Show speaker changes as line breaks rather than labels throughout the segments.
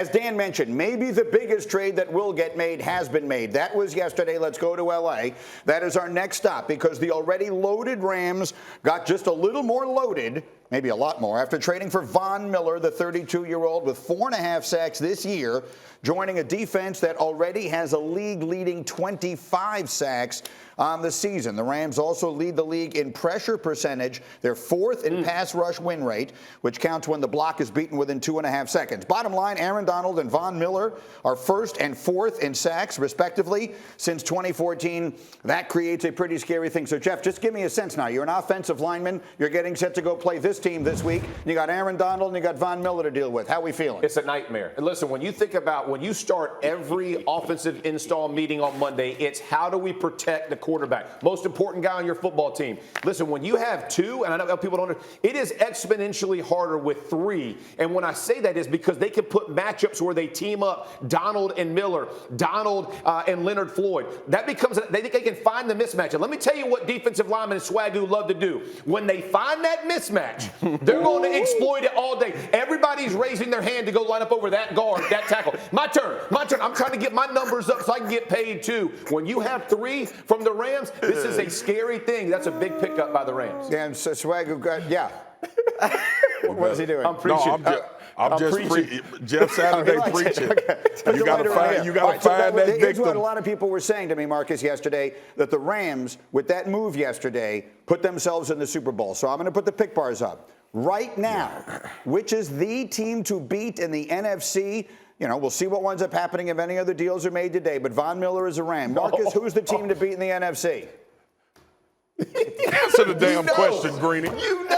As Dan mentioned, maybe the biggest trade that will get made has been made. That was yesterday. Let's go to L.A. That is our next stop because the already loaded Rams got just a little more loaded, maybe a lot more, after trading for Von Miller, the 32-year-old with 4.5 sacks this year, joining a defense that already has a league-leading 25 sacks on the season. The Rams also lead the league in pressure percentage. They're fourth in pass rush win rate, which counts when the block is beaten within 2.5 seconds. Bottom line, Aaron Donald and Von Miller are first and fourth in sacks, respectively, since 2014. That creates a pretty scary thing. So, Jeff, just give me a sense now. You're an offensive lineman. You're getting set to go play this team this week. You got Aaron Donald and you got Von Miller to deal with. How are we feeling?
It's a nightmare. And listen, when you think about when you start every offensive install meeting on Monday, it's how do we protect the quarterback? Most important guy on your football team. Listen, when you have two, and I know people don't, it is exponentially harder with three. And when I say that is because they can put matchups where they team up Donald and Miller, Donald and Leonard Floyd. That becomes, they think they can find the mismatch. And let me tell you what defensive linemen and Swagoo love to do. When they find that mismatch, they're going to exploit it all day. Everybody's raising their hand to go line up over that guard, that tackle. My turn. I'm trying to get my numbers up so I can get paid too. When you have three from the Rams, this is a scary thing. That's a big pickup by the Rams.
Yeah, and so Swagoo, yeah. What is he doing?
I'm preaching.
I'm just preaching. Jeff Saturday preaching.
Okay.
You got to find that
Here's
victim.
what a lot of people were saying to me, Marcus, yesterday, that the Rams, with that move yesterday, put themselves in the Super Bowl. So I'm going to put the pick bars up. Right now, which is the team to beat in the NFC? You know, we'll see what winds up happening if any other deals are made today. But Von Miller is a Ram. Marcus, who's the team to beat in the NFC?
Answer the damn question, Greeny.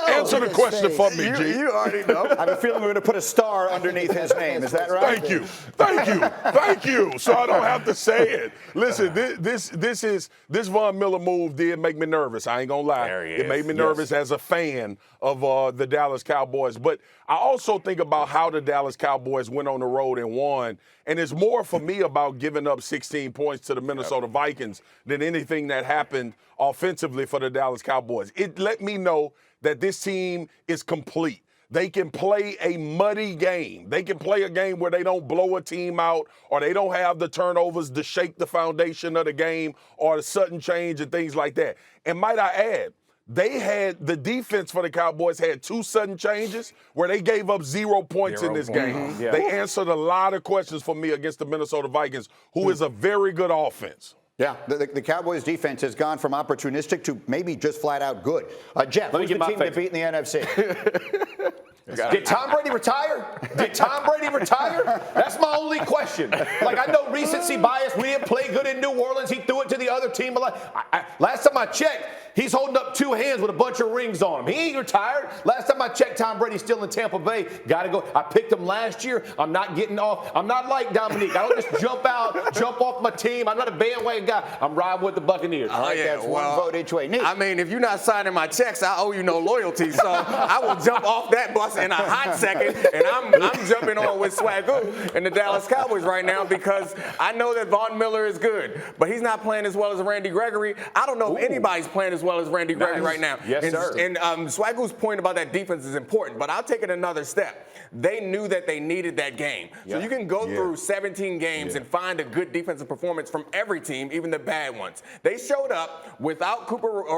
Answer the question for me, G.
You already know. I have a feeling we're going to put a star underneath his name. Is that right?
Thank you. So I don't have to say it. Listen, this Von Miller move did make me nervous. I ain't gonna lie. It made me nervous as a fan of the Dallas Cowboys. But I also think about how the Dallas Cowboys went on the road and won. And it's more for me about giving up 16 points to the Minnesota Vikings than anything that happened offensively for the Dallas Cowboys. It let me know that this team is complete. They can play a muddy game. They can play a game where they don't blow a team out or they don't have the turnovers to shake the foundation of the game or the sudden change and things like that. And might I add, the defense for the Cowboys had two sudden changes where they gave up 0 points in this game.
Yeah.
They answered a lot of questions for me against the Minnesota Vikings, who is a very good offense.
Yeah, the Cowboys defense has gone from opportunistic to maybe just flat out good. Jeff, who's the team to beat in the NFC?
Did Tom Brady retire? That's my only question. Like, I know recency bias. We didn't play good in New Orleans. He threw it to the other team. Last time I checked, he's holding up two hands with a bunch of rings on him. He ain't retired. Last time I checked, Tom Brady's still in Tampa Bay. Got to go. I picked him last year. I'm not getting off. I'm not like Domonique. I don't just jump off my team. I'm not a bandwagon guy. I'm riding with the Buccaneers.
That's one vote each way. Nick.
I mean, if you're not signing my checks, I owe you no loyalty. So I will jump off that bus in a hot second, and I'm jumping on with Swagoo and the Dallas Cowboys right now because I know that Von Miller is good, but he's not playing as well as Randy Gregory. I don't know if anybody's playing as well as Randy Gregory right now.
Yes, sir.
And Swagoo's point about that defense is important, but I'll take it another step. They knew that they needed that game. So you can go through 17 games and find a good defensive performance from every team, even the bad ones. They showed up without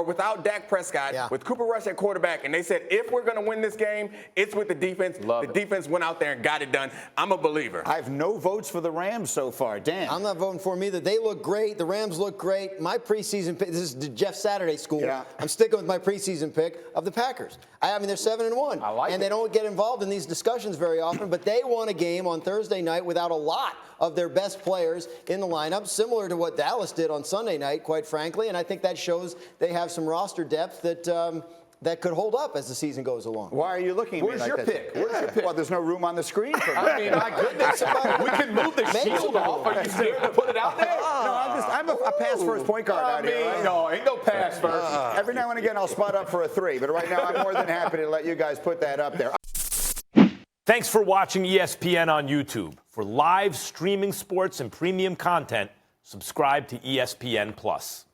without Dak Prescott, with Cooper Rush at quarterback, and they said, if we're going to win this game, it's with the defense. The defense went out there and got it done. I'm a believer.
I have no votes for the Rams so far. Dan.
I'm not voting for them either. They look great. The Rams look great. My preseason pick, this is the Jeff Saturday school.
Yeah.
I'm sticking with my preseason pick of the Packers. I mean, they're 7-1.
I like
and they don't get involved in these discussions very often, but they won a game on Thursday night without a lot of their best players in the lineup, similar to what Dallas did on Sunday night, quite frankly. And I think that shows they have some roster depth that could hold up as the season goes along.
Why are you looking at me like
Where's
that?
your pick?
Well, there's no room on the screen for me.
I mean, my goodness. We can move the shield off. Are you scared to put it out there?
I'm a pass first point guard out here. Right?
No, ain't no pass first.
Every now and again, I'll spot up for a three, but right now I'm more than happy to let you guys put that up there.
Thanks for watching ESPN on YouTube. For live streaming sports and premium content, subscribe to ESPN+.